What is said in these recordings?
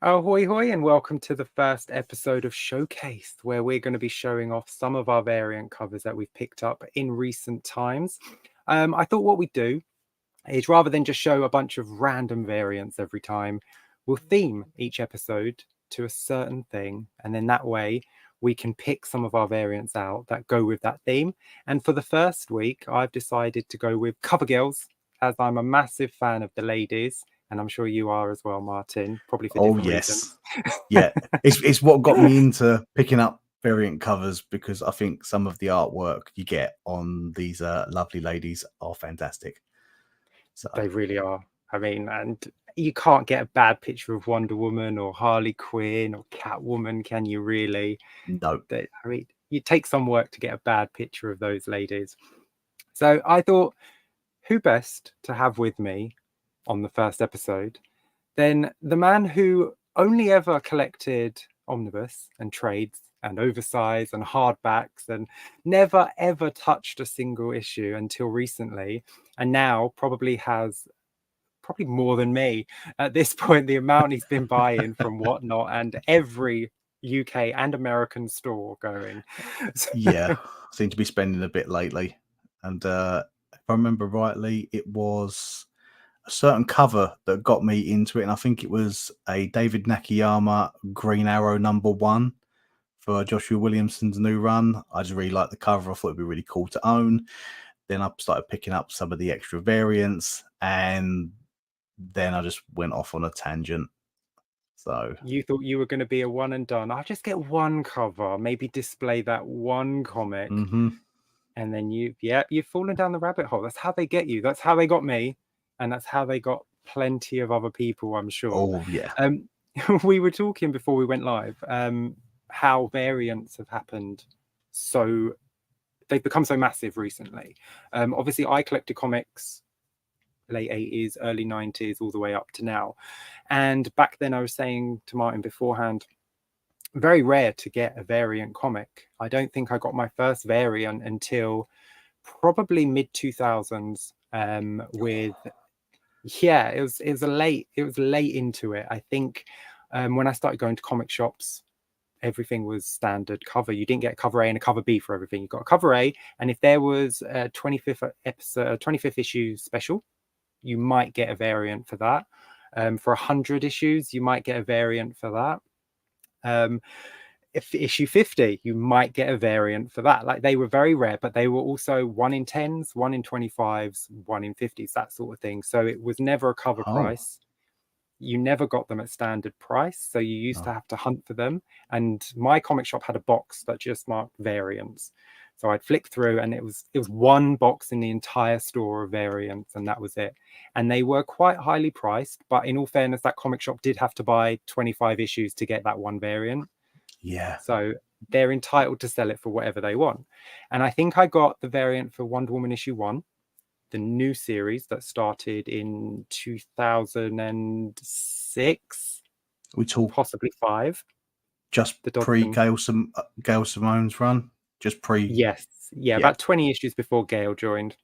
Ahoy hoy and welcome to the first episode of Showcase, where we're going to be showing off some of our variant covers that we've picked up in recent times. I thought what we'd do is, rather than just show a bunch of random variants every time, we'll theme each episode to a certain thing, and then that way we can pick some of our variants out that go with that theme. And for the first week, I've decided to go with cover girls, as I'm a massive fan of the ladies. And I'm sure you are as well, Martin, probably for different reasons. Yeah, it's what got me into picking up variant covers, because I think some of the artwork you get on these lovely ladies are fantastic. So They really are. I mean, and you can't get a bad picture of Wonder Woman or Harley Quinn or Catwoman, can you really? no, I mean, you take some work to get a bad picture of those ladies. So I thought, who best to have with me on the first episode than the man who only ever collected omnibus and trades and oversize and hardbacks and never ever touched a single issue until recently, and now probably has more than me at this point, the amount he's been buying from Whatnot and every UK and American store going. yeah, I seem to be spending a bit lately, and if I remember rightly, it was a certain cover that got me into it, and I think it was a David Nakayama Green Arrow #1 for Joshua Williamson's new run. I just really liked the cover. I thought it'd be really cool to own. Then I started picking up some of the extra variants, and then I just went off on a tangent. So You thought you were going to be a one and done. I'll just get one cover, maybe display that one comic. And then you've fallen down the rabbit hole. That's how they get you. That's how they got me. And that's how they got plenty of other people, I'm sure. Oh, yeah. We were talking before we went live, how variants have happened. So they've become so massive recently. Obviously, I collected comics late 80s, early 90s, all the way up to now. And back then I was saying to Martin beforehand, very rare to get a variant comic. I don't think I got my first variant until probably mid 2000s. It was late into it. I think when I started going to comic shops, everything was standard cover. You didn't get a cover A and a cover B for everything. You got a cover A, and if there was a 25th issue special, you might get a variant for that. For 100 issues, you might get a variant for that. If issue 50, you might get a variant for that. Like, they were very rare, but they were also 1 in 10s, 1 in 25s, 1 in 50s, that sort of thing. So it was never a cover price. You never got them at standard price, so you used to have to hunt for them. And my comic shop had a box that just marked variants. So I'd flick through, and it was one box in the entire store of variants, and that was it. And they were quite highly priced, but in all fairness, that comic shop did have to buy 25 issues to get that one variant. Yeah. So they're entitled to sell it for whatever they want. And I think I got the variant for Wonder Woman issue 1, the new series that started in 2006. We talk possibly 5. Just pre Gail Simone's run. Just pre. Yes. Yeah, about 20 issues before Gail joined.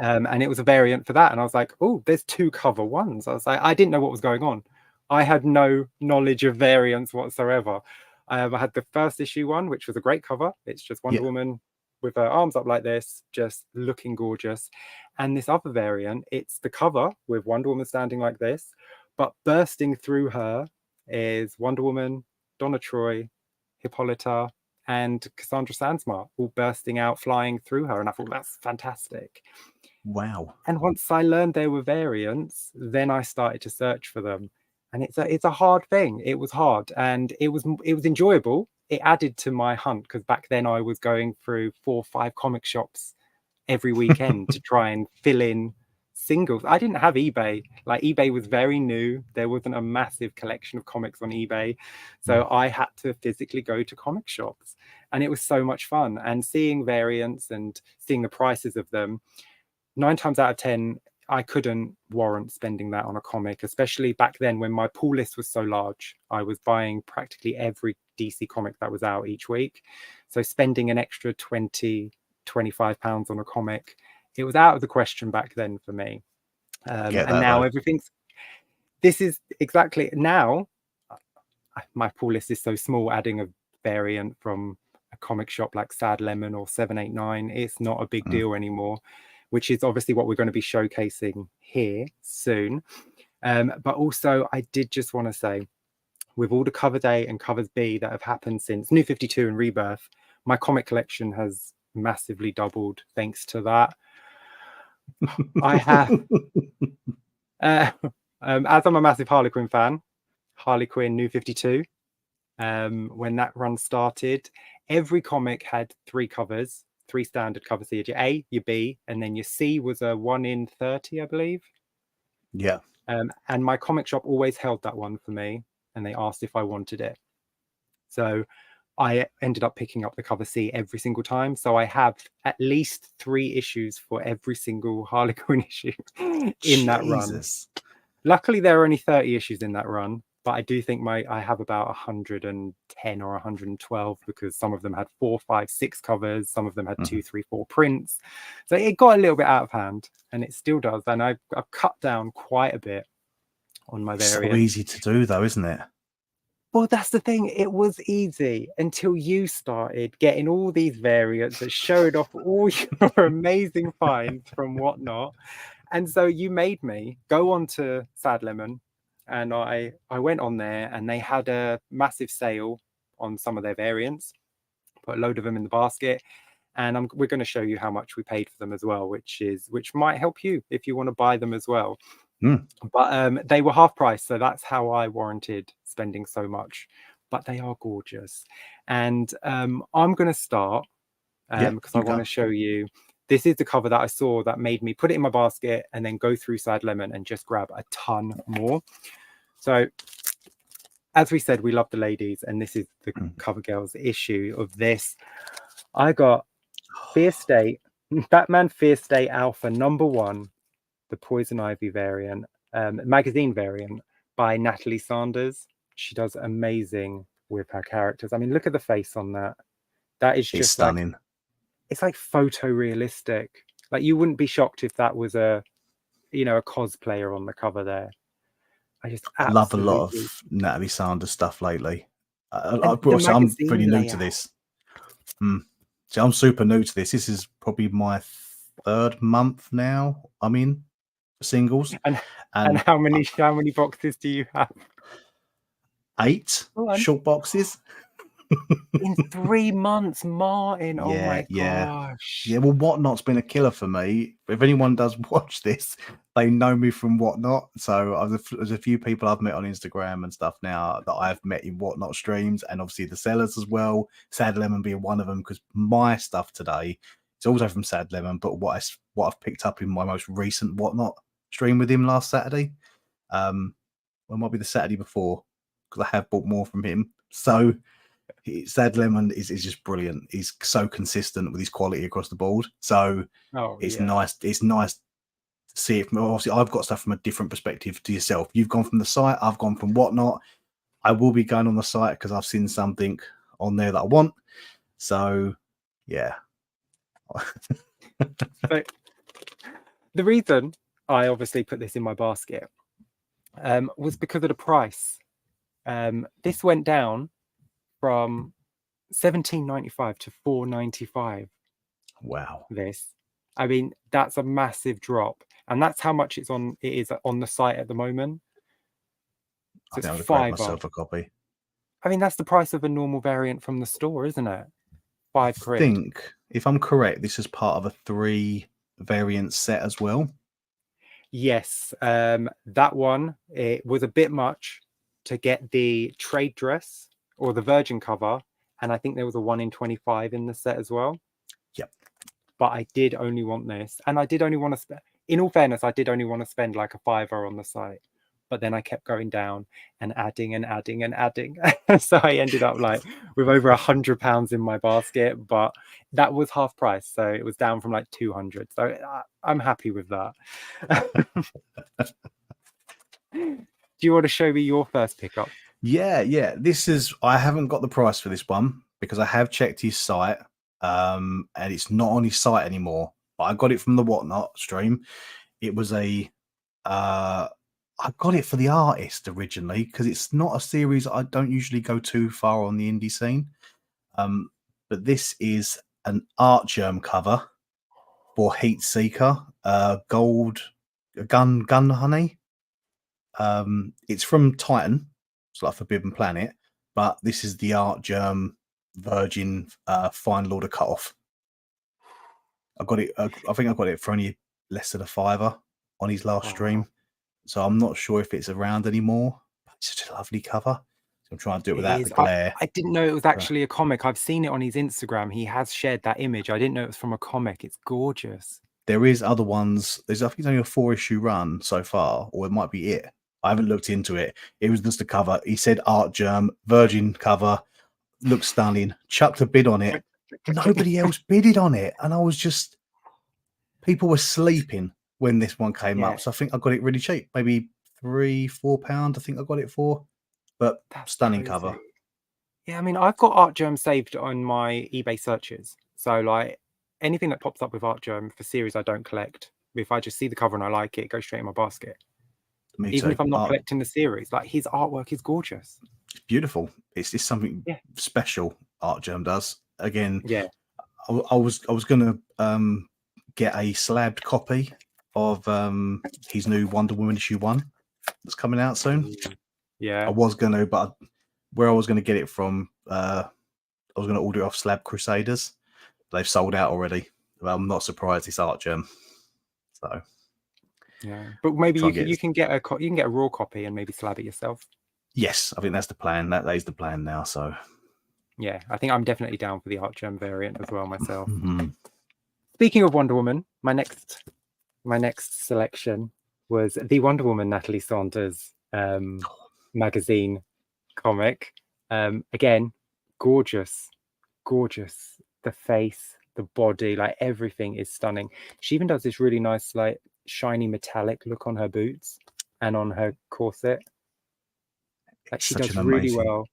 And it was a variant for that. And I was like, oh, there's 2 cover ones. I was like, I didn't know what was going on. I had no knowledge of variants whatsoever. I had the first issue one, which was a great cover. It's just Wonder Woman with her arms up like this, just looking gorgeous. And this other variant, it's the cover with Wonder Woman standing like this, but bursting through her is Wonder Woman, Donna Troy, Hippolyta, and Cassandra Sandsmart, all bursting out, flying through her. And I thought, that's fantastic. Wow. And once I learned there were variants, then I started to search for them. And it's a hard thing. It was hard, and it was enjoyable. It added to my hunt, because back then I was going through 4 or 5 comic shops every weekend to try and fill in singles. I didn't have eBay. Like, eBay was very new. There wasn't a massive collection of comics on eBay. So I had to physically go to comic shops, and it was so much fun. And seeing variants and seeing the prices of them, 9 times out of 10, I couldn't warrant spending that on a comic, especially back then when my pull list was so large. I was buying practically every DC comic that was out each week. So spending an extra 20, 25 pounds on a comic, it was out of the question back then for me. And now everything's, this is exactly, now my pull list is so small, adding a variant from a comic shop like Sad Lemon or 789, it's not a big deal anymore, which is obviously what we're going to be showcasing here soon. But also, I did just want to say, with all the Covers A and Covers B that have happened since New 52 and Rebirth, my comic collection has massively doubled thanks to that. I have, as I'm a massive Harley Quinn fan, Harley Quinn New 52, when that run started, every comic had 3 covers, 3 standard covers. Your A, your B, and then your C was a 1 in 30, I believe. Yeah. And my comic shop always held that one for me, and they asked if I wanted it. So I ended up picking up the cover C every single time. So I have at least 3 issues for every single Harley Quinn issue in that run. Luckily, there are only 30 issues in that run, but I do think I have about 110 or 112 because some of them had 4, 5, 6 covers. Some of them had 2, 3, 4 prints. So it got a little bit out of hand, and it still does. And I've cut down quite a bit on my variants. So easy to do, though, isn't it? Well, that's the thing. It was easy until you started getting all these variants that showed off all your amazing finds from Whatnot. And so you made me go on to Sad Lemon, and I went on there, and they had a massive sale on some of their variants, put a load of them in the basket, and we're going to show you how much we paid for them as well, which might help you if you want to buy them as well. But they were half price, so that's how I warranted spending so much. But they are gorgeous, and I'm going to start because I want to show you. This is the cover that I saw that made me put it in my basket and then go through Sad Lemon and just grab a ton more. So, as we said, we love the ladies, and this is the Cover Girls issue of this. I got Fear State, Batman Fear State Alpha #1, the Poison Ivy variant, magazine variant by Natalie Sanders. She does amazing with her characters. I mean, look at the face on that. That is just stunning. It's like photorealistic. Like you wouldn't be shocked if that was a cosplayer on the cover there. I just love a lot of Natalie Sanders stuff lately. I'm pretty new to this. So I'm super new to this. This is probably my 3rd month now. I'm in singles. And how many boxes do you have? 8 short boxes. In 3 months, Martin. Oh my gosh. Yeah, well, Whatnot's been a killer for me. If anyone does watch this, they know me from Whatnot. So there's a few people I've met on Instagram and stuff now that I've met in Whatnot streams, and obviously the sellers as well. Sad Lemon being one of them, because my stuff today is also from Sad Lemon, but what I've picked up in my most recent Whatnot stream with him last Saturday. It might be the Saturday before, because I have bought more from him. So Sad Lemon is just brilliant. He's so consistent with his quality across the board. So it's nice. It's nice to see it. Obviously, I've got stuff from a different perspective to yourself. You've gone from the site. I've gone from Whatnot. I will be going on the site because I've seen something on there that I want. So, yeah. So, the reason I obviously put this in my basket was because of the price. This went down from $17.95 to $4.95. Wow. I mean, that's a massive drop, and that's how much it is on the site at the moment. So I think I'll grab myself a copy. I mean, that's the price of a normal variant from the store, isn't it? £5. I think, if I'm correct, this is part of a 3 variant set as well. Yes, that one, it was a bit much to get the trade dress or the virgin cover, and I think there was a 1 in 25 in the set as well. Yep. But I did only want this, and I did only want to spend, in all fairness, I did only want to spend like a £5 on the site, but then I kept going down and adding and adding and adding. So I ended up like with over £100 in my basket, but that was half price, so it was down from like 200. So I'm happy with that. Do you want to show me your first pickup? Yeah. I haven't got the price for this one because I have checked his site, and it's not on his site anymore. But I got it from the Whatnot stream. It was a I I got it for the artist originally because it's not a series I don't usually go too far on the indie scene. But this is an art germ cover for Heat Seeker, Gold Gun Honey. It's from Titan, it's like Forbidden Planet, but this is the art germ Virgin Final Order Cutoff. I got it. I think I got it for only less than a fiver on his last stream, so I'm not sure if it's around anymore. But it's such a lovely cover. So I'm trying to do it without the glare. I didn't know it was actually a comic. I've seen it on his Instagram. He has shared that image. I didn't know it was from a comic. It's gorgeous. There is other ones. I think it's only a 4-issue run so far, or it might be it. I haven't looked into it. It was just a cover. He said art germ, Virgin cover, looks stunning. Chucked a bid on it. Nobody else bidded on it, and I was just, people were sleeping when this one came up. So I think I got it really cheap, maybe £3-4. I think I got it for, but That's stunning crazy. cover. Yeah, I mean, I've got Art Germ saved on my eBay searches. So like anything that pops up with Art Germ for series I don't collect, if I just see the cover and I like it, it goes straight in my basket. Me Even too. if I'm not collecting the series, like his artwork is gorgeous. It's beautiful. It's just something special Art Germ does. Again, I was gonna get a slabbed copy of his new Wonder Woman issue 1 that's coming out soon. I was gonna, but where I was gonna get it from, I was gonna order it off Slab Crusaders. They've sold out already. Well, I'm not surprised it's Art Germ. So but maybe you can get a raw copy and maybe slab it yourself. Yes, I think that's the plan. That is the plan now. So yeah, I think I'm definitely down for the Art Germ variant as well myself. Speaking of Wonder Woman, my next selection was the Wonder Woman Natalie Saunders magazine comic. Again, gorgeous. The face, the body, like everything is stunning. She even does this really nice, like shiny metallic look on her boots and on her corset. Like she does really well.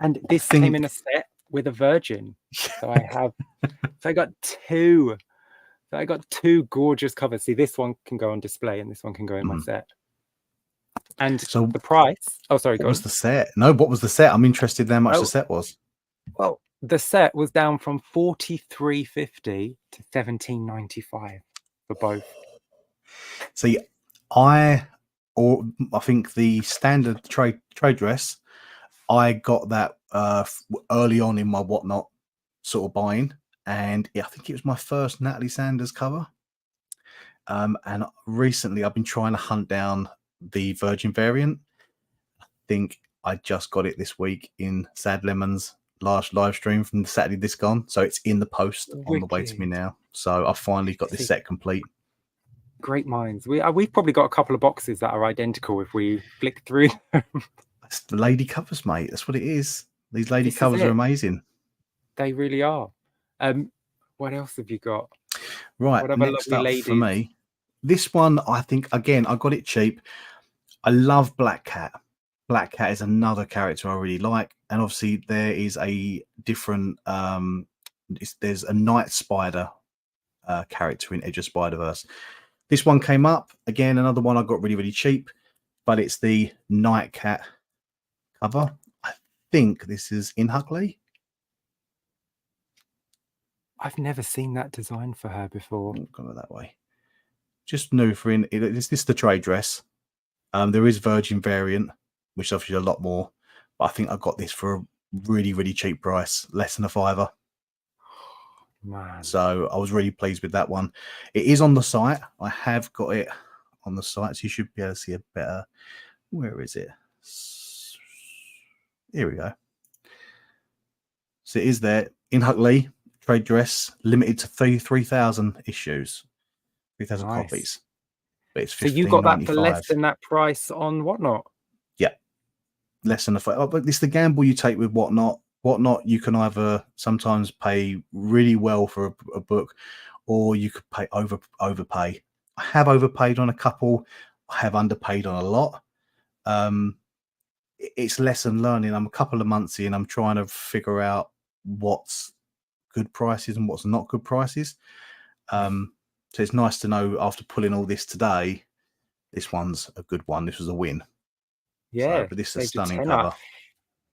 And this came in a set with a Virgin. So I got two. So I got two gorgeous covers. See, this one can go on display and this one can go in my set. And so the price. Oh, sorry. What was the set? No, what was the set? I'm interested in how much the set was. Well, the set was down from $43.50 to $17.95 for both. See, I think the standard trade dress, I got that early on in my Whatnot sort of buying, and I think it was my first Natalie Sanders cover. And recently I've been trying to hunt down the Virgin variant. I think I just got it this week in Sad Lemon's last live stream from the Saturday This Gone. So it's in the post on the way to me now. So I've finally got this set complete. Great minds. We've probably got a couple of boxes that are identical if we flick through them. That's the lady covers, mate. That's what it is. These lady covers are amazing. They really are. What else have you got? Right, next up for me. This one, I think, again, I got it cheap. I love Black Cat. Black Cat is another character I really like. And obviously there is a different, there's a Night Spider character in Edge of Spider-Verse. This one came up. Again, another one I got really, really cheap. But it's the Night Cat cover. I think this is in Huckley. I've never seen that design for her before. Go that way. Just new for in. Is this the trade dress? There is Virgin variant, which is obviously a lot more. But I think I got this for a really, really cheap price, less than a fiver. Man. So I was really pleased with that one. It is on the site. I have got it on the site, so you should be able to see a better. Where is it? Here we go. So it is there in Huckley. Trade dress, limited to 3,000 issues, 3,000 copies. But it's $15.95. So you got that for less than that price on Whatnot? Yeah, less than a five. But it's the gamble you take with Whatnot. Whatnot, you can either sometimes pay really well for a book, or you could overpay. I have overpaid on a couple. I have underpaid on a lot. It's lesson learning. I'm a couple of months in. I'm trying to figure out what's good prices and what's not good prices. So it's nice to know after pulling all this today this one's a good one. This was a win. Yeah, So, but this is a saved a stunning tenner. cover.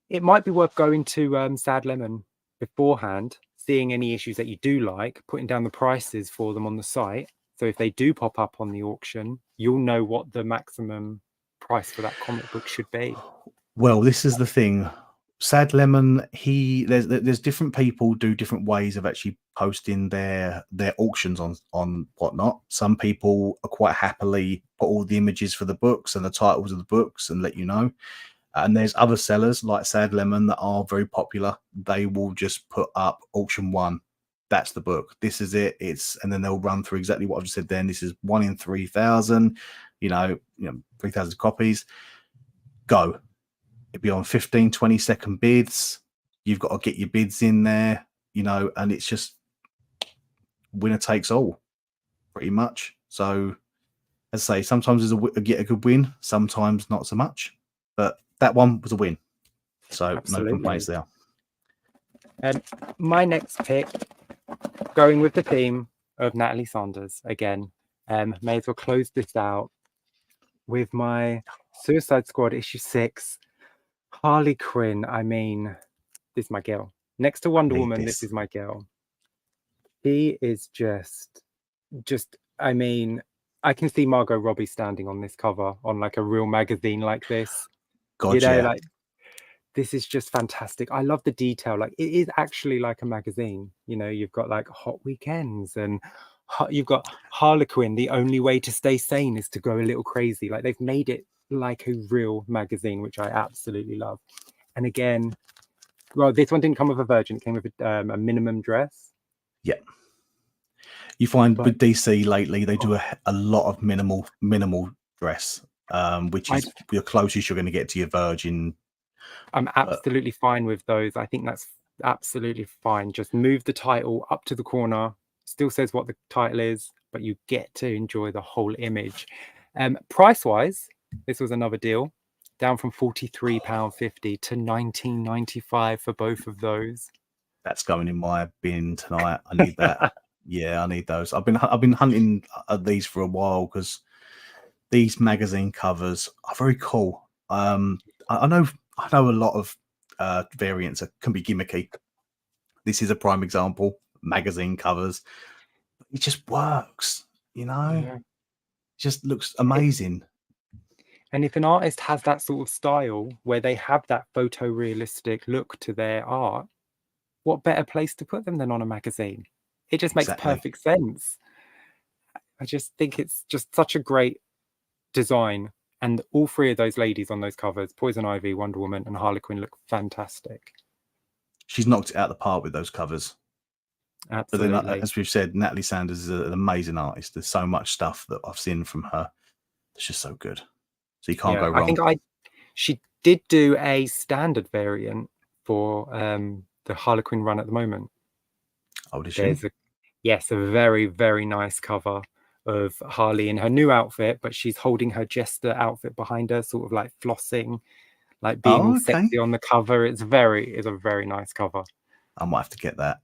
It might be worth going to Sad Lemon beforehand, seeing any issues that you do like, putting down the prices for them on the site. So if they do pop up on the auction, you'll know what the maximum price for that comic book should be. Well, this is the thing. Sad Lemon, there's different people do different ways of actually posting their auctions on whatnot. Some people are quite happily put all the images for the books and the titles of the books and let you know. And there's other sellers like Sad Lemon that are very popular. They will just put up auction 1. That's the book. This is it. And then they'll run through exactly what I've just said. Then this is 1 in 3,000. 3,000 copies. Go. It'd be on 15, 20-second bids. You've got to get your bids in there, and it's just winner takes all, pretty much. So, as I say, sometimes get a good win, sometimes not so much. But that one was a win. So, Absolutely. No complaints there. And my next pick, going with the theme of Natalie Saunders again, may as well close this out with my Suicide Squad issue 6. Harley Quinn, I mean, this is my girl. Next to Wonder Woman, this is my girl. He is just, I mean, I can see Margot Robbie standing on this cover on like a real magazine like this. God, yeah. Like, this is just fantastic. I love the detail. Like, it is actually like a magazine. You've got like Hot Weekends and you've got Harlequin. The only way to stay sane is to go a little crazy. Like, they've made it like a real magazine, which I absolutely love. And again, well, this one didn't come with a virgin. It came with a minimum dress. Yeah. You find with DC lately, they do a lot of minimal dress, which is the closest you're going to get to your virgin. I'm absolutely fine with those. I think that's absolutely fine. Just move the title up to the corner. Still says what the title is, but you get to enjoy the whole image. Price-wise, this was another deal, down from £43.50 to £19.95 for both of those. That's going in my bin tonight. I need that. Yeah, I need those. I've been hunting these for a while because these magazine covers are very cool. I know a lot of variants can be gimmicky. This is a prime example. Magazine covers, it just works. Yeah. It just looks amazing. And if an artist has that sort of style where they have that photorealistic look to their art, what better place to put them than on a magazine? It just makes perfect sense. I just think it's just such a great design. And all three of those ladies on those covers, Poison Ivy, Wonder Woman, and Harlequin, look fantastic. She's knocked it out of the park with those covers. Absolutely. But then, as we've said, Natalie Saunders is an amazing artist. There's so much stuff that I've seen from her. It's just so good. So you can't go wrong. I think she did do a standard variant for the Harlequin run at the moment. Oh, did she? There's a very, very nice cover of Harley in her new outfit, but she's holding her jester outfit behind her, sort of like flossing, like being sexy on the cover. It's a very nice cover. I might have to get that.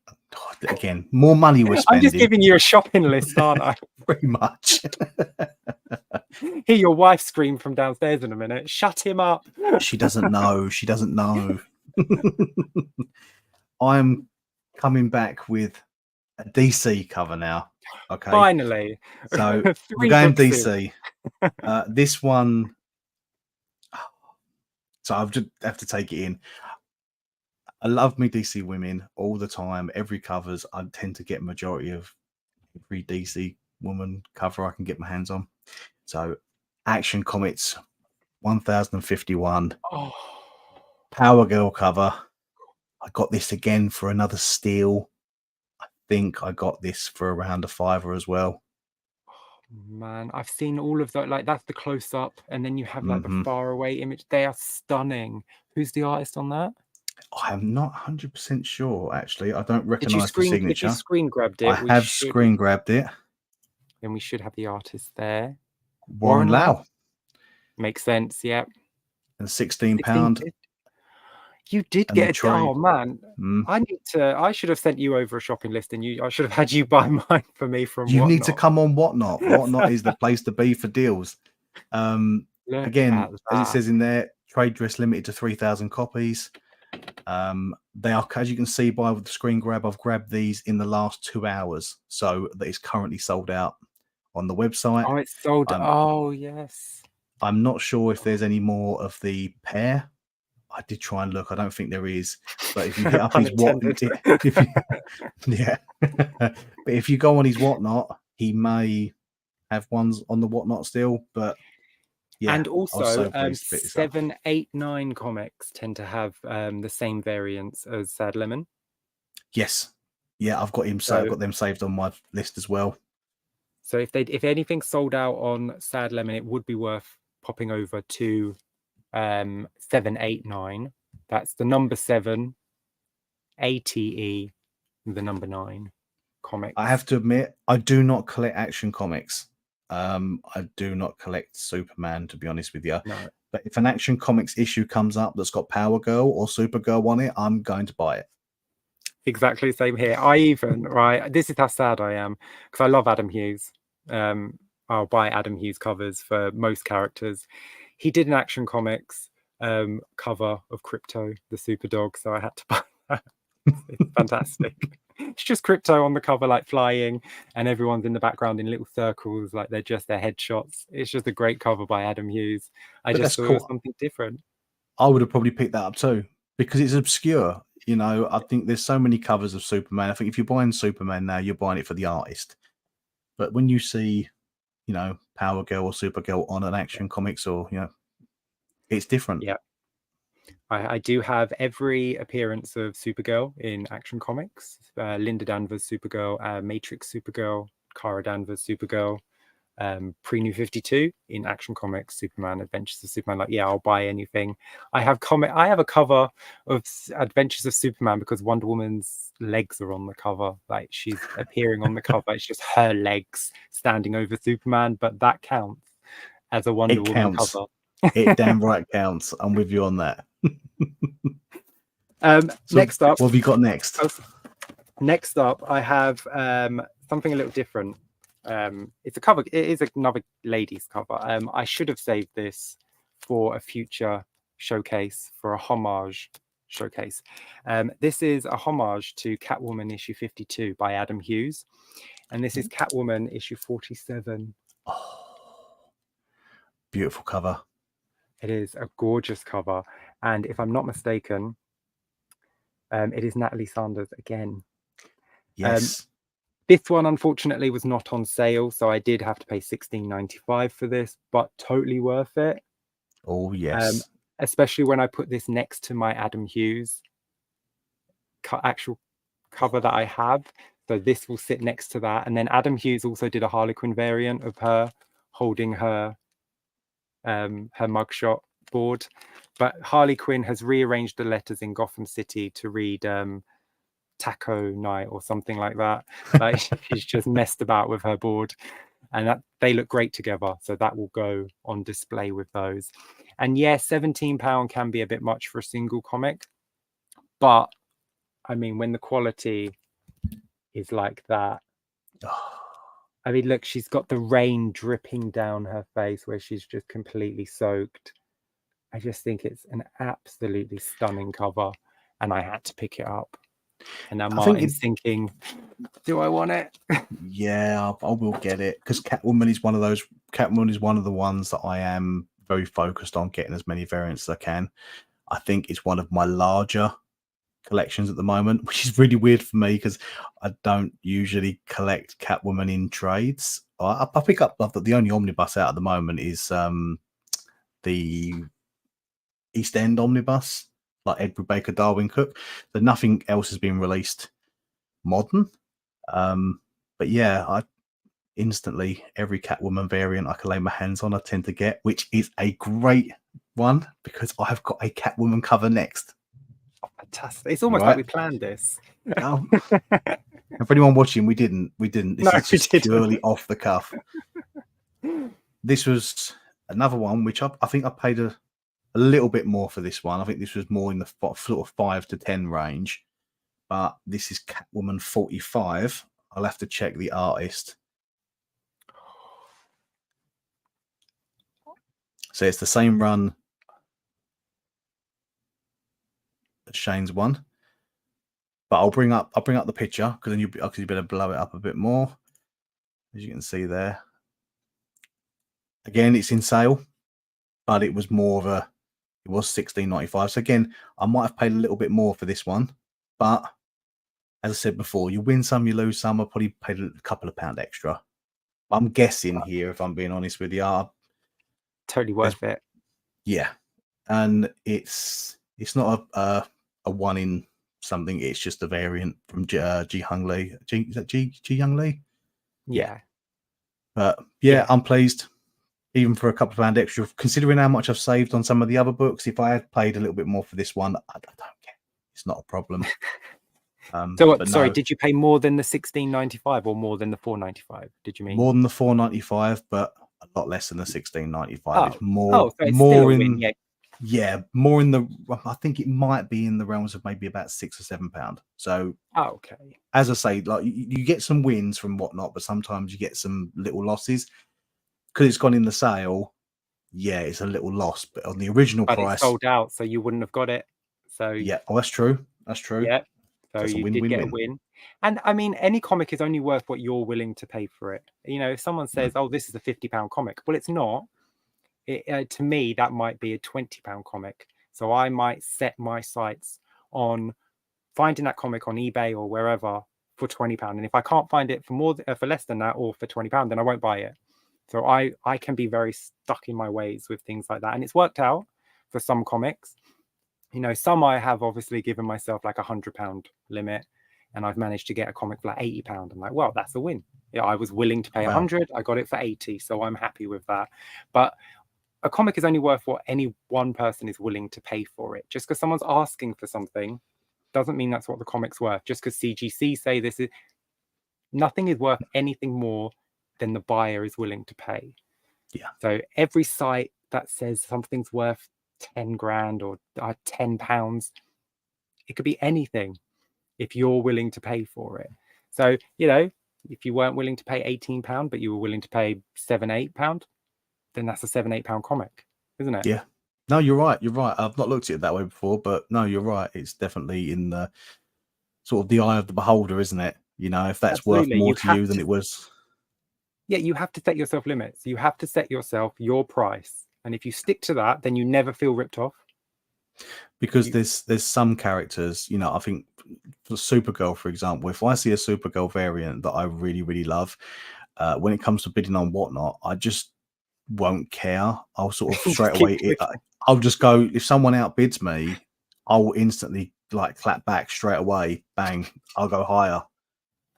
Again, more money we're spending. I'm just giving you a shopping list, aren't I? Very much. Hear your wife scream from downstairs in a minute. Shut him up. She doesn't know. She doesn't know. I'm coming back with a DC cover now. Okay. Finally. So we're going DC. This one. So I've just have to take it in. I love me DC women all the time. Every covers, I tend to get majority of every DC woman cover I can get my hands on. So Action Comics 1051. Power Girl cover. I got this again for another steal. I think I got this for around a $5 as well. Man, I've seen all of that. Like, that's the close up, and then you have like the far away image. They are stunning. Who's the artist on that? I am not 100% sure, actually. I don't recognize the signature. If you screen grabbed it, I have screen grabbed it. Then we should have the artist there. Warren Lau. Makes sense, yeah. And £16. You did get a oh man. I should have sent you over a shopping list, and I should have had you buy mine for me from You Whatnot. need to come on Whatnot. Whatnot is the place to be for deals. Look Again, at as it that. says in there, trade dress limited to 3,000 copies. They are, as you can see by the screen grab, I've grabbed these in the last 2 hours, so that is currently sold out on the website. Oh, it's sold. I'm Oh, yes. I'm not sure if there's any more of the pair. I did try and look. I don't think there is. But if you hit up Pun his what, intended. if you, yeah, but if you go on his whatnot, he may have ones on the whatnot still. But yeah, And I was also, so pleased to pick this up. 7, 8, 9 comics tend to have the same variants as Sad Lemon. Yes, yeah, I've got him. So I've So, got them saved on my list as well. so if anything sold out on Sad Lemon, it would be worth popping over to 7, 8, 9. That's the number 7, ATE, the number 9 comics. I have to admit, I do not collect Action Comics. I do not collect Superman, to be honest with you. No. But if an Action Comics issue comes up that's got Power Girl or Supergirl on it, I'm going to buy it. Exactly the same here. I even, right, this is how sad I am, because I love Adam Hughes. I'll buy Adam Hughes covers for most characters. He did an Action Comics cover of Crypto, the super dog, so I had to buy that. It's fantastic. It's just Crypto on the cover, like flying, and everyone's in the background in little circles, like they're just their headshots. It's just a great cover by Adam Hughes. I But just that's thought it was cool. something different. I would have probably picked that up too because it's obscure. You know, I think there's so many covers of Superman. I think if you're buying Superman now, you're buying it for the artist. But when you see, you know, Power Girl or Supergirl on an Action Comics or, you know, it's different. Yeah. I do have every appearance of Supergirl in Action Comics. Linda Danvers Supergirl, Matrix Supergirl, Kara Danvers Supergirl, Pre-New 52 in Action Comics, Superman, Adventures of Superman. Like, yeah, I'll buy anything. I have a cover of Adventures of Superman because Wonder Woman's legs are on the cover. Like, she's appearing on the cover. It's just her legs standing over Superman, but that counts as a Wonder It Woman counts. cover. It damn right counts. I'm with you on that. So Next up, what have you got next? Next up, I have something a little different. It's a cover. It is another ladies cover. I should have saved this for a future showcase, for a homage showcase. This is a homage to Catwoman issue 52 by Adam Hughes, and this is Catwoman issue 47. Oh, beautiful cover. It is a gorgeous cover, and if I'm not mistaken, it is Natalie Sanders again. Yes. This one, unfortunately, was not on sale, so I did have to pay $16.95 for this, but totally worth it. Oh, yes. Especially when I put this next to my Adam Hughes actual cover that I have. So this will sit next to that. And then Adam Hughes also did a Harley Quinn variant of her holding her mugshot board. But Harley Quinn has rearranged the letters in Gotham City to read Taco Night or something like that. Like, she's just messed about with her board, and that they look great together. So that will go on display with those. And yeah, £17 can be a bit much for a single comic, but I mean, when the quality is like that, I mean, look, she's got the rain dripping down her face where she's just completely soaked. I just think it's an absolutely stunning cover, and I had to pick it up. And now Martin's thinking, do I want it? Yeah, I will get it because Catwoman is one of those. Catwoman is one of the ones that I am very focused on getting as many variants as I can. I think it's one of my larger collections at the moment, which is really weird for me because I don't usually collect Catwoman in trades. I pick up the only omnibus out at the moment is the East End omnibus, like Edward Baker Darwin Cook. So nothing else has been released modern. But yeah, I instantly every Catwoman variant I can lay my hands on, I tend to get, which is a great one because I've got a Catwoman cover next. Oh, fantastic! It's almost like we planned this. And for anyone watching, we didn't. This is just purely off the cuff. This was another one which I think I paid a little bit more for this one. I think this was more in the sort of 5 to 10 range. But this is Catwoman 45. I'll have to check the artist. So it's the same run as Shane's one. But I'll bring up the picture because then you better blow it up a bit more. As you can see there. Again, it's in sale, but it was more of a, it was $16.95. So again, I might have paid a little bit more for this one, but as I said before, you win some, you lose some. I probably paid a couple of pound extra. I'm guessing here, if I'm being honest with you, Totally worth it. Yeah, and it's not a one in something. It's just a variant from Ji Hung Lee. Is that Ji Young Lee? Yeah. But yeah, I'm pleased. Even for a couple of pound extra, considering how much I've saved on some of the other books, if I had paid a little bit more for this one, I don't care. It's not a problem. So what, sorry, no, did you pay more than the $16.95 or more than the $4.95? Did you mean more than the $4.95, but a lot less than the $16.95? Oh, It's more, so it's still a in win, yeah, more in the. I think it might be in the realms of maybe about £6 or £7. So, okay. as I say, like you get some wins from Whatnot, but sometimes you get some little losses because it's gone in the sale. Yeah, it's a little loss, but on the original But price, it's sold out, so you wouldn't have got it. So yeah, oh, that's true. That's true. yeah, so That's a you did get a win-win-win. win. And I mean, any comic is only worth what you're willing to pay for it. You know, if someone says, "Oh, this is a £50 comic," well, it's not. To me, that might be a £20 comic. So I might set my sights on finding that comic on eBay or wherever for £20. And if I can't find it for less than that or for £20, then I won't buy it. So I can be very stuck in my ways with things like that. And it's worked out for some comics. You know, some I have obviously given myself like £100 limit, and I've managed to get a comic for like £80. I'm like, well, that's a win. Yeah, I was willing to pay 100, I got it for 80, so I'm happy with that. But a comic is only worth what any one person is willing to pay for it. Just because someone's asking for something doesn't mean that's what the comic's worth. Just because CGC say this is, nothing is worth anything more than the buyer is willing to pay. Yeah. So every site that says something's worth 10 grand or £10, it could be anything if you're willing to pay for it. So, you know, if you weren't willing to pay £18, but you were willing to pay £7, £8, then that's a £7, £8 comic, isn't it? Yeah. No, you're right. You're right. I've not looked at it that way before, but no, you're right. It's definitely in the sort of the eye of the beholder, isn't it? You know, if that's worth Absolutely. more to you than it was. Yeah, you have to set yourself limits. You have to set yourself your price. And if you stick to that, then you never feel ripped off. Because there's some characters, you know, I think for Supergirl, for example, if I see a Supergirl variant that I really, really love, when it comes to bidding on Whatnot, I just won't care. I'll sort of straight away, I'll just go, if someone outbids me, I'll instantly like clap back straight away, bang, I'll go higher.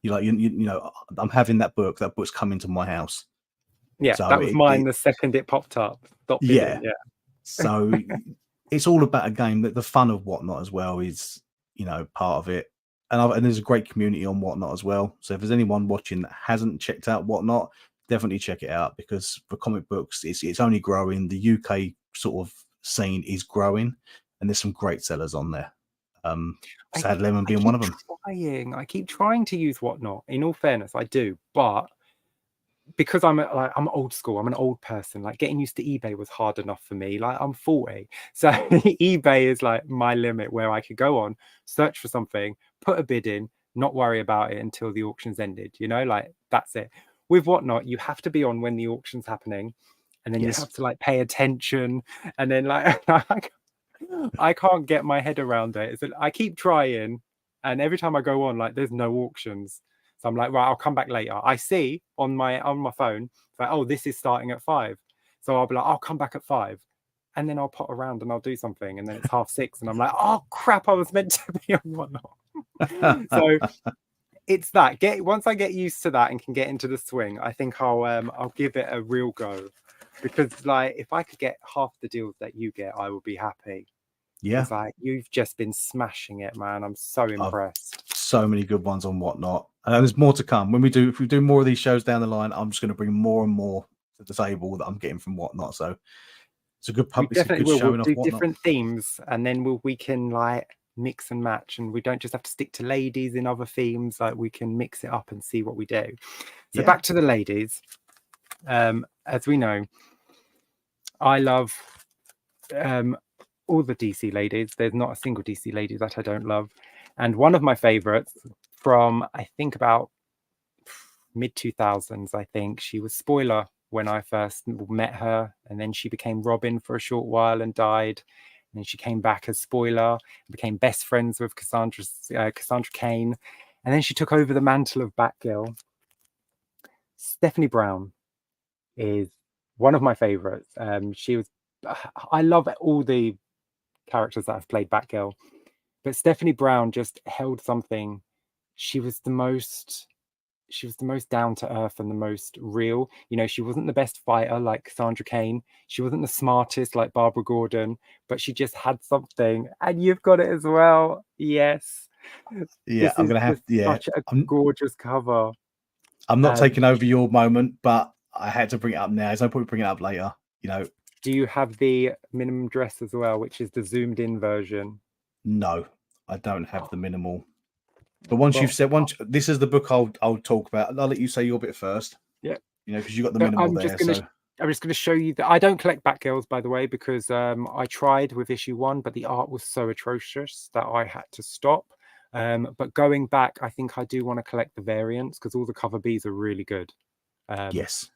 You like, you know, I'm having that book, that book's coming to my house. Yeah, So that was mine the second it popped up. Stop bidding, yeah. So it's all about a game that the fun of Whatnot as well is, you know, part of it. And there's a great community on Whatnot as well. So if there's anyone watching that hasn't checked out Whatnot, definitely check it out because for comic books, it's only growing. The UK sort of scene is growing, and there's some great sellers on there. Sad Lemon being one of them. I keep trying to use Whatnot. In all fairness, I do, but because I'm old school, I'm an old person. Like getting used to eBay was hard enough for me. Like I'm 40, so eBay is like my limit where I could go on, search for something, put a bid in, not worry about it until the auction's ended. You know, like that's it. With Whatnot, you have to be on when the auction's happening, and then you have to like pay attention, and then like I can't get my head around it. I keep trying, and every time I go on, like there's no auctions. So I'm like, right, I'll come back later. I see on my phone, like, oh, this is starting at 5. So I'll be like, I'll come back at 5. And then I'll pot around and I'll do something. And then it's 6:30. And I'm like, oh crap, I was meant to be on Whatnot. So it's that. Once I get used to that and can get into the swing, I think I'll give it a real go. Because like if I could get half the deals that you get, I would be happy. Yeah. It's like you've just been smashing it, man. I'm so impressed. So many good ones on Whatnot. And there's more to come. If we do more of these shows down the line, I'm just going to bring more and more to the table that I'm getting from Whatnot. So it's a good We definitely will. We'll do Whatnot. different themes, and then we can like mix and match, and we don't just have to stick to ladies in other themes. Like we can mix it up and see what we do. So back to the ladies. As we know, I love all the DC ladies. There's not a single DC lady that I don't love. And one of my favorites from, I think, about mid 2000s, I think, she was Spoiler when I first met her. And then she became Robin for a short while and died. And then she came back as Spoiler and became best friends with Cassandra Cain. And then she took over the mantle of Batgirl. Stephanie Brown is one of my favorites. I love all the characters that have played Batgirl, but Stephanie Brown just held something. She was the most down to earth and the most real. You know, she wasn't the best fighter like Cassandra Cain. She wasn't the smartest like Barbara Gordon, but she just had something. And you've got it as well. Yes. Yeah, This I'm is gonna have. just Yeah, such a gorgeous cover. I'm not taking over your moment, but I had to bring it up now. There's no point bringing it up later. You know. Do you have the minimum dress as well, which is the zoomed in version? No, I don't have the minimal. But once you've said this is the book I'll talk about. I'll let you say your bit first. Yeah. You know, because you got the minimal there. I'm just going to show you that I don't collect Batgirls, by the way, because I tried with issue 1, but the art was so atrocious that I had to stop. But going back, I think I do want to collect the variants because all the cover Bs are really good. Yes.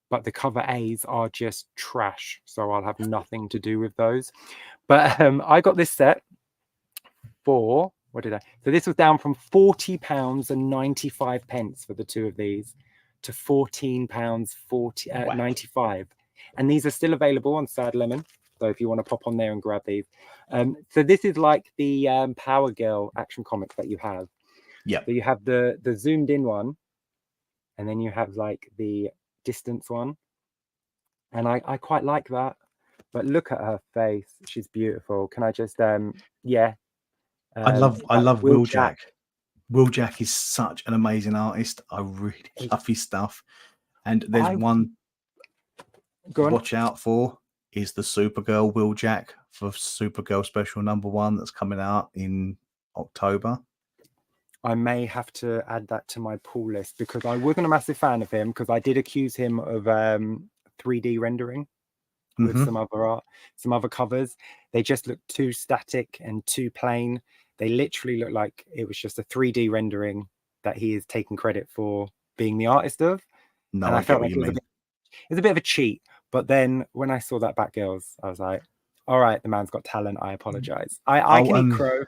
But the cover A's are just trash, so I'll have nothing to do with those. But I got this set for, so this was down from £40 and 95 pence for the two of these to £14 95, and these are still available on Sad Lemon. So if you want to pop on there and grab these, so this is like the Power Girl action comics that you have. Yeah. So you have the zoomed in one, and then you have like the distance one, and I quite like that. But look at her face; she's beautiful. Can I just yeah? I love Will Jack. Will Jack is such an amazing artist. I really love his stuff. And there's one to watch out for is the Supergirl Will Jack for Supergirl Special #1 that's coming out in October. I may have to add that to my pull list because I wasn't a massive fan of him because I did accuse him of 3D rendering with some other art, some other covers. They just looked too static and too plain. They literally look like it was just a 3D rendering that he is taking credit for being the artist of. No, and I felt like it was a bit of a cheat. But then when I saw that Batgirls, I was like, all right, the man's got talent. I apologize. I can eat crow.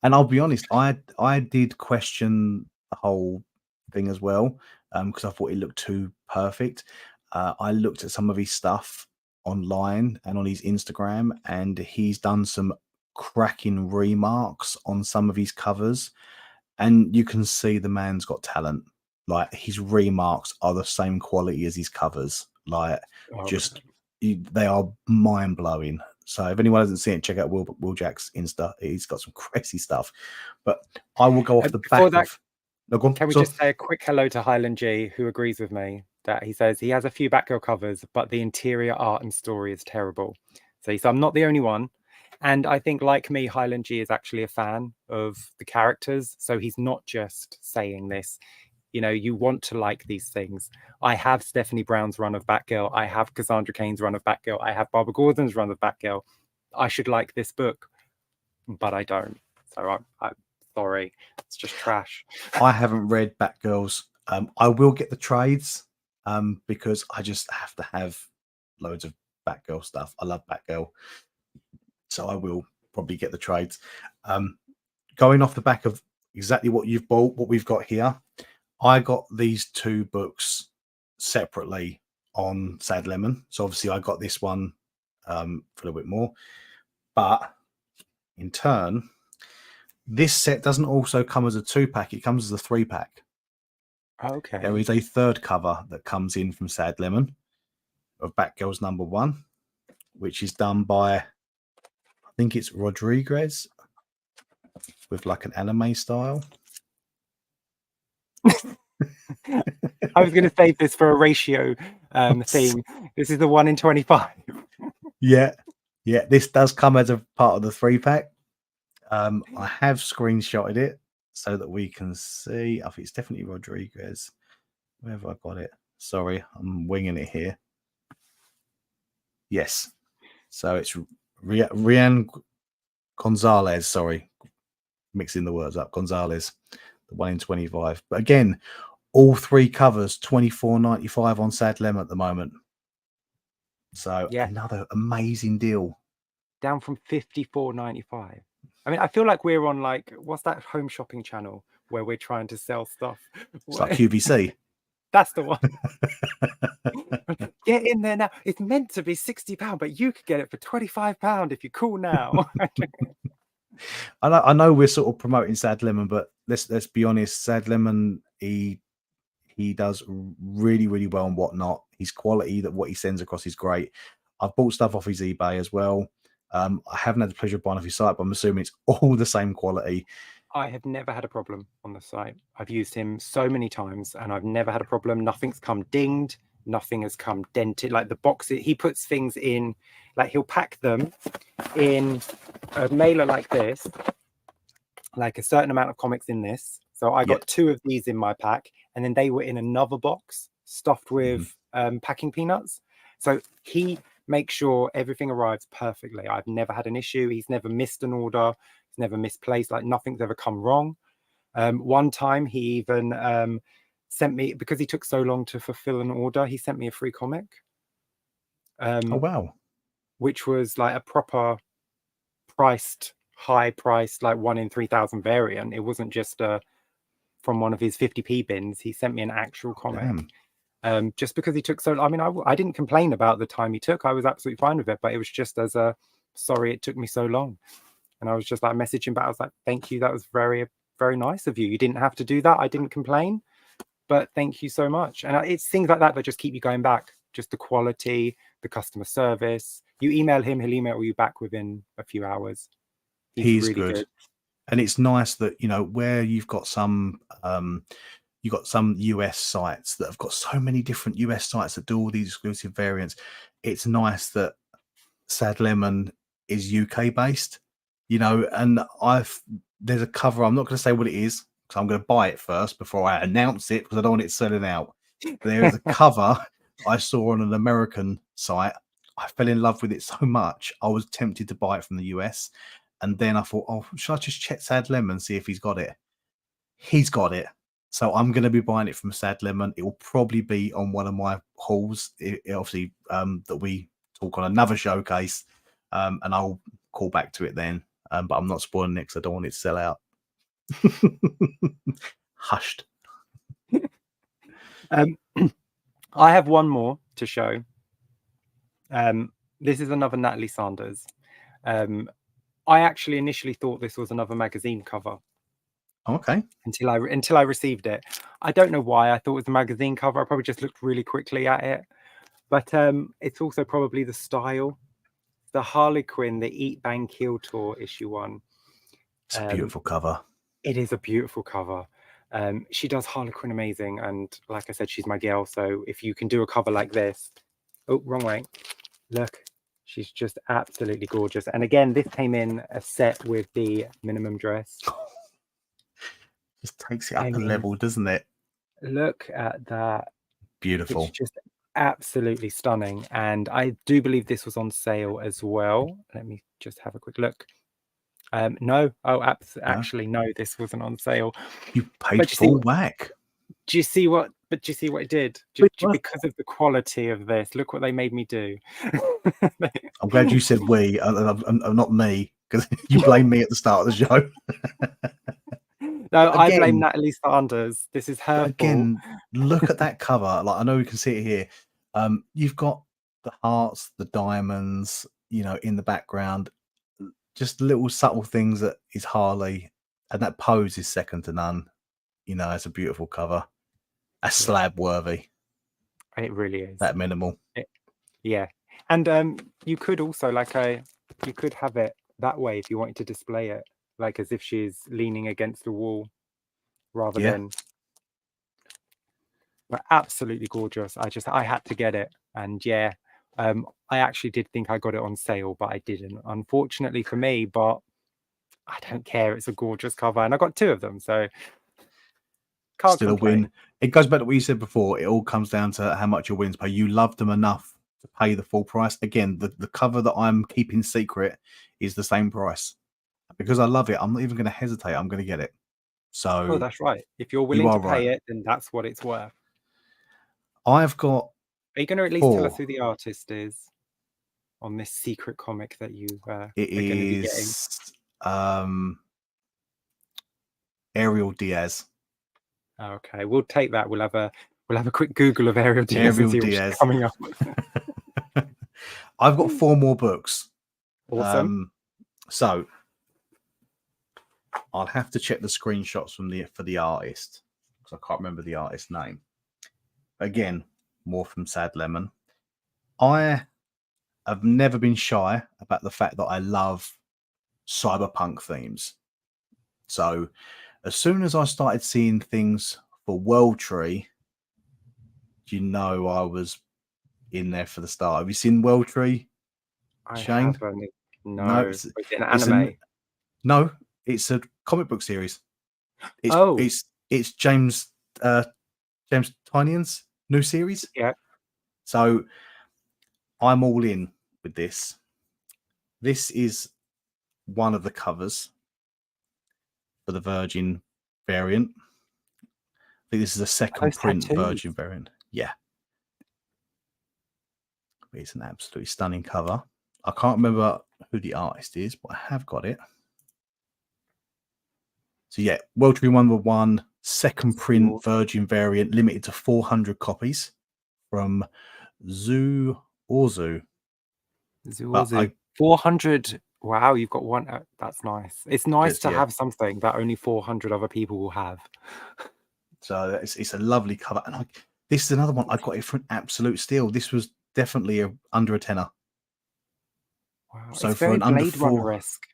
And I'll be honest, I did question the whole thing as well because I thought it looked too perfect. I looked at some of his stuff online and on his Instagram, and he's done some cracking remarks on some of his covers, and you can see the man's got talent. Like his remarks are the same quality as his covers. Like they are mind blowing. So if anyone hasn't seen it, check out Will Jack's Insta. He's got some crazy stuff. But I will go off the back of. No, go on. Can we just say a quick hello to Highland G, who agrees with me that he says he has a few Batgirl covers, but the interior art and story is terrible. So I'm not the only one. And I think, like me, Highland G is actually a fan of the characters. So he's not just saying this. You know, you want to like these things. I have Stephanie Brown's run of Batgirl. I have Cassandra Cain's run of Batgirl. I have Barbara Gordon's run of Batgirl. I should like this book, but I don't. So I'm sorry. It's just trash. I haven't read Batgirls. I will get the trades because I just have to have loads of Batgirl stuff. I love Batgirl. So I will probably get the trades. Going off the back of exactly what you've bought, what we've got here, I got these two books separately on Sad Lemon. So obviously I got this one for a little bit more. But in turn, this set doesn't also come as a 2-pack. It comes as a 3-pack. Okay. There is a third cover that comes in from Sad Lemon of Batgirls #1, which is done by, I think it's Rodriguez with like an anime style. I was going to save this for a ratio theme. This is the 1 in 25. Yeah. This does come as a part of the 3-pack. I have screenshotted it so that we can see. I think it's definitely Rodriguez. Where have I got it? Sorry, I'm winging it here. Yes. So it's Rian Gonzalez. Sorry, mixing the words up. Gonzalez, the 1 in 25. But again, all three covers $24.95 on Sad Lemon at the moment. So Yeah, another amazing deal. down from $54.95. I mean, I feel like we're on like, what's that home shopping channel where we're trying to sell stuff? It's like QVC. That's the one. Get in there now. It's meant to be £60, but you could get it for £25 if you call now. I know we're sort of promoting Sad Lemon, but let's be honest. Sad Lemon, he does really, really well and whatnot. His quality, that what he sends across is great. I've bought stuff off his eBay as well. I haven't had the pleasure of buying off his site, but I'm assuming it's all the same quality. I have never had a problem on the site. I've used him so many times and I've never had a problem. Nothing's come dinged. Nothing has come dented. Like the boxes, he puts things in, like he'll pack them in a mailer like this, like a certain amount of comics in this. So I got 2 of these in my pack, and then they were in another box stuffed with packing peanuts. So he makes sure everything arrives perfectly. I've never had an issue. He's never missed an order. He's never misplaced. Like nothing's ever come wrong. One time he even sent me, because he took so long to fulfill an order, he sent me a free comic. Oh wow! Which was like a proper high priced, like 1 in 3,000 variant. It wasn't just from one of his 50p bins. He sent me an actual comic. Just because he took so long. I mean, I didn't complain about the time he took. I was absolutely fine with it, but it was just as a sorry it took me so long. And I was just like messaging back. I was like, thank you. That was very, very nice of you. You didn't have to do that. I didn't complain, but thank you so much. And it's things like that that just keep you going back. Just the quality, the customer service. You email him, he'll email you back within a few hours. He's really good. And it's nice that, you know, where you've got some US sites that have got so many different US sites that do all these exclusive variants. It's nice that Sad Lemon is UK based, you know, and there's a cover. I'm not going to say what it is because I'm going to buy it first before I announce it because I don't want it selling out. There is a cover I saw on an American site. I fell in love with it so much. I was tempted to buy it from the US. And then I thought, oh, should I just check Sad Lemon, see if he's got it? He's got it. So I'm going to be buying it from Sad Lemon. It will probably be on one of my hauls, obviously, that we talk on another showcase. And I'll call back to it then. But I'm not spoiling it because I don't want it to sell out. Hushed. I have one more to show. This is another Natalie Sanders. I actually initially thought this was another magazine cover. Okay. Until I received it. I don't know why I thought it was a magazine cover. I probably just looked really quickly at it. But it's also probably the style. The Harley Quinn, the Eat Bang Kill Tour issue 1. It's a beautiful cover. It is a beautiful cover. She does Harley Quinn amazing. And like I said, she's my girl. So if you can do a cover like this. Oh, wrong way. Look. She's just absolutely gorgeous. And again, this came in a set with the minimum dress. Just takes it up a level, doesn't it? Look at that. Beautiful. It's just absolutely stunning. And I do believe this was on sale as well. Let me just have a quick look. No. Oh, actually, no, this wasn't on sale. You paid full whack. Do you see what? But do you see what it did? Because of the quality of this, look what they made me do. I'm glad you said we, and not me, because you blamed me at the start of the show. No, I blame Natalie Sanders. This is her fault. Look at that cover. Like I know you can see it here. You've got the hearts, the diamonds, you know, in the background. Just little subtle things that is Harley, and that pose is second to none. You know, it's a beautiful cover. A slab worthy. It really is. That minimal. Yeah. And you could also you could have it that way if you wanted to display it, like as if she's leaning against the wall rather than. But absolutely gorgeous. I had to get it. And I actually did think I got it on sale, but I didn't, unfortunately for me, but I don't care. It's a gorgeous cover and I got 2 of them. So can't still complain. A win. It goes back to what you said before. It all comes down to how much your wins pay. You love them enough to pay the full price. Again, the cover that I'm keeping secret is the same price. Because I love it, I'm not even going to hesitate. I'm going to get it. Oh, So that's right. If you're you willing are to right. pay it, then that's what it's worth. I've got Are you going to at least tell us 4. who the artist is on this secret comic that you are It going to be getting? is Ariel Diaz. Okay, we'll take that. We'll have a quick Google of Ariel Diaz and Ariel see what's Diaz. coming up. I've got 4 more books. Awesome. So I'll have to check the screenshots for the artist because I can't remember the artist's name. Again, more from Sad Lemon. I have never been shy about the fact that I love cyberpunk themes. So as soon as I started seeing things for World Tree, I was in there for the start. Have you seen World Tree, I Shane? haven't. No, No. It's an it's anime. no, it's a comic book series. Oh, It's James Tynion's new series. yeah. So I'm all in with this. This is one of the covers for the Virgin variant. I think this is a second Those print tattoos. Virgin variant. Yeah. It's an absolutely stunning cover. I can't remember who the artist is, but I have got it. So yeah, World Tree 1 second print Virgin variant, limited to 400 copies from Zoo. Zuozu. 400. Wow, you've got one. That's nice. It's nice to Yeah. have something that only 400 other people will have. So it's a lovely cover. And this is another one. I got it for an absolute steal. This was definitely under a tenner. Wow, So it's for very an under Blade 4, Runner-esque.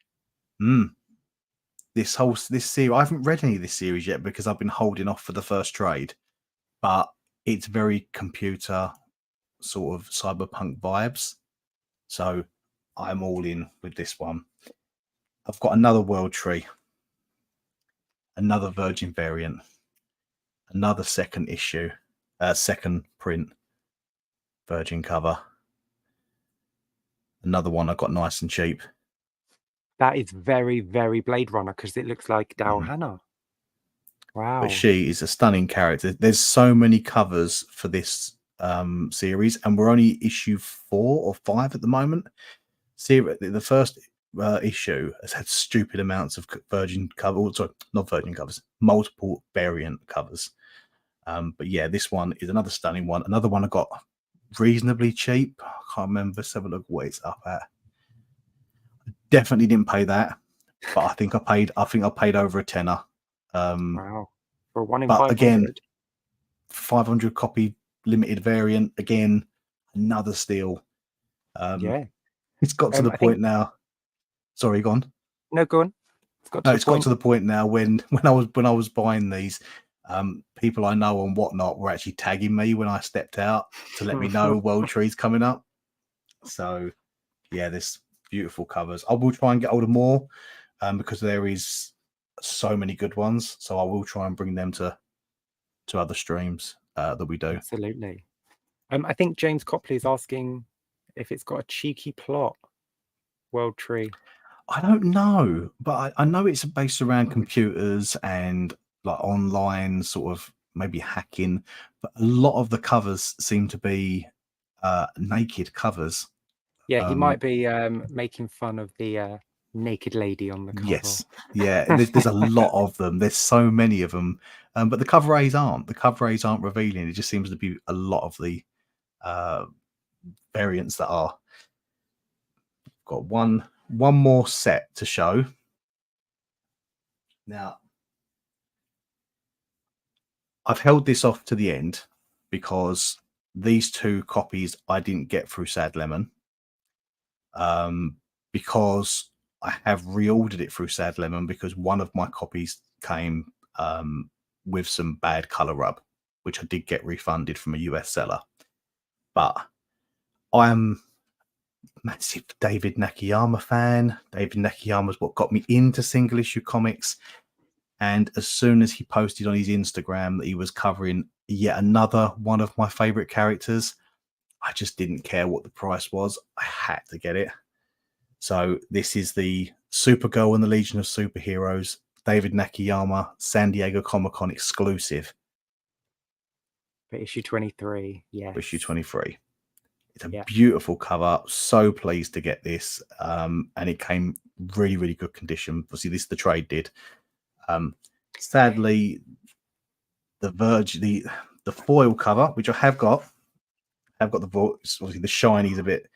this series, I haven't read any of this series yet because I've been holding off for the first trade. But it's very computer sort of cyberpunk vibes. So I'm all in with this one. I've got another World Tree, another Virgin variant, another second issue, second print Virgin cover. Another one I got nice and cheap. That is very, very Blade Runner because it looks like Daryl Hannah. Wow. But she is a stunning character. There's so many covers for this series, and we're only issue 4 or 5 at the moment. See, the first issue has had stupid amounts of Virgin covers. Sorry, not Virgin covers, multiple variant covers. But yeah, this one is another stunning one. Another one I got reasonably cheap. I can't remember. Let's have a look what it's up at. Definitely didn't pay that, but I think I paid over a tenner. Wow. For 1 in But 500. again, 500 copy limited variant. Again, another steal. Yeah. It's got to the point now. Sorry, go on. No, go on. It's got to the point now when I was buying these, people I know and whatnot were actually tagging me when I stepped out to let me know World Tree's coming up. So yeah, there's beautiful covers. I will try and get hold of more because there is so many good ones. So I will try and bring them to other streams that we do. Absolutely. I think James Copley is asking if it's got a cheeky plot. World Tree. I don't know, but I know it's based around computers and like online sort of maybe hacking. But a lot of the covers seem to be naked covers. Yeah, he might be making fun of the naked lady on the cover. Yes, yeah. There's a lot of them. There's so many of them, but the cover A's aren't. The cover A's aren't revealing. It just seems to be a lot of the variants that are. Got one more set to show. Now, I've held this off to the end because these 2 copies I didn't get through Sad Lemon. Because I have reordered it through Sad Lemon because one of my copies came with some bad color rub, which I did get refunded from a US seller. But I am massive David Nakayama fan. David Nakayama is what got me into single issue comics. And as soon as he posted on his Instagram that he was covering yet another one of my favorite characters, I just didn't care what the price was. I had to get it. So this is the Supergirl and the Legion of Superheroes, David Nakayama, San Diego Comic-Con exclusive. For issue 23, For issue yes. 23. It's a beautiful cover. So pleased to get this. And it came really, really good condition. Obviously, this the trade did. Sadly, the foil cover, which I have got obviously the shiny's a bit.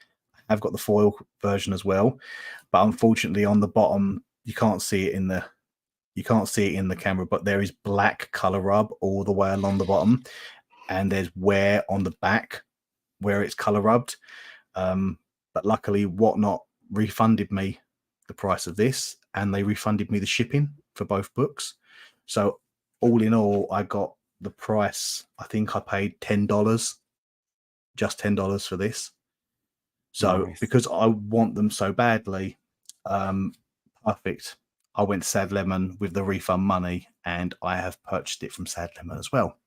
I've got the foil version as well, but unfortunately on the bottom you can't see it in the camera, but there is black color rub all the way along the bottom, and there's wear on the back where it's color rubbed. But luckily Whatnot refunded me the price of this, and they refunded me the shipping for both books. So all in all, I got the price. I think I paid $10, just $10 for this. So Nice. because I want them so badly, perfect. I went Sad Lemon with the refund money, and I have purchased it from Sad Lemon as well.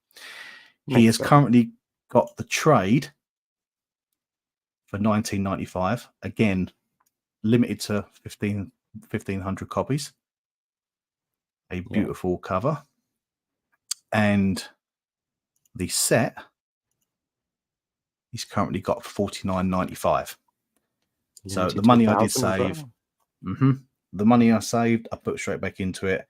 He has currently got the trade for $19.95. Again, limited to 1,500 copies. A beautiful cover. And the set he's currently got $49.95. So the money I did save, the money I saved, I put straight back into it.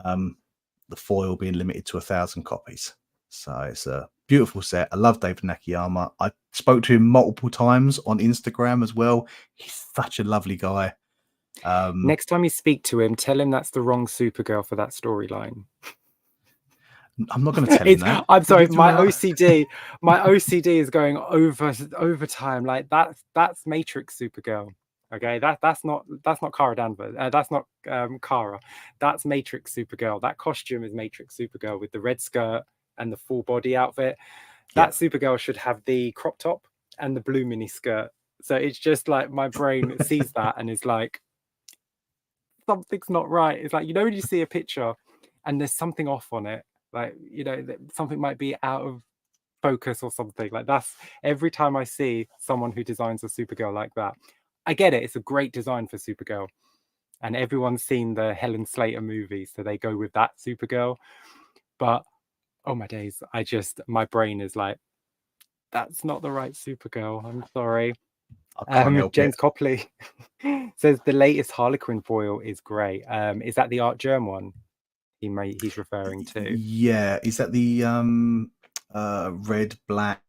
The foil being limited to 1,000 copies. So it's a beautiful set. I love David Nakayama. I spoke to him multiple times on Instagram as well. He's such a lovely guy. Next time you speak to him, tell him that's the wrong Supergirl for that storyline. I'm not going to tell him that. I'm sorry, my OCD is going overtime. Like that's Matrix Supergirl. Okay, that's not Kara Danvers. That's not Kara. That's Matrix Supergirl. That costume is Matrix Supergirl with the red skirt and the full body outfit. That Supergirl should have the crop top and the blue mini skirt. So it's just like my brain sees that and is like, something's not right. It's like, you know, when you see a picture and there's something off on it, like, you know, something might be out of focus or something. Like that's every time I see someone who designs a Supergirl like that. I get it. It's a great design for Supergirl. And everyone's seen the Helen Slater movie, so they go with that Supergirl. But oh my days, my brain is like, that's not the right Supergirl. I'm sorry. James Copley says the latest Harlequin foil is great. Is that the Art Germ one he's referring to? Yeah. Is that the red, black,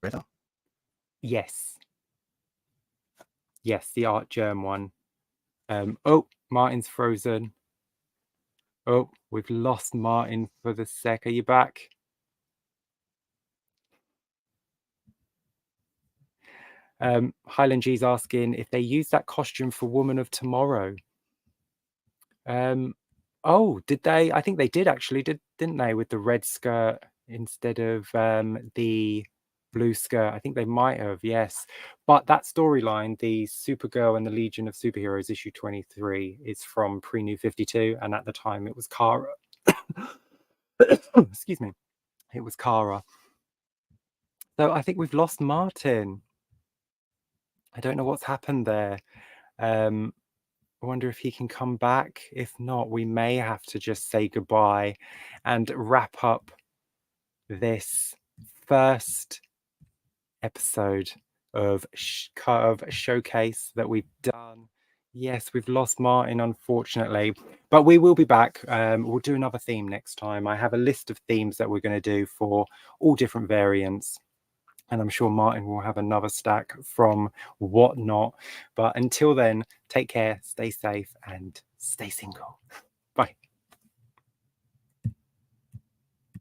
red? Yes. Yes, the Art Germ one. Oh, Martin's frozen. Oh, we've lost Martin for the sec. Are you back? Highland G's asking if they use that costume for Woman of Tomorrow. Oh, did they? I think they did actually, didn't they? With the red skirt instead of the blue skirt. I think they might have, yes. But that storyline, the Supergirl and the Legion of Superheroes issue 23, is from pre-New 52, and at the time it was Kara. Excuse me. It was Kara. So I think we've lost Martin. I don't know what's happened there. I wonder if he can come back. If not, we may have to just say goodbye and wrap up this first episode of Showcase that we've done. Yes, we've lost Martin, unfortunately, but we will be back. We'll do another theme next time. I have a list of themes that we're going to do for all different variants. And I'm sure Martin will have another stack from Whatnot. But until then, take care, stay safe, and stay single. Bye.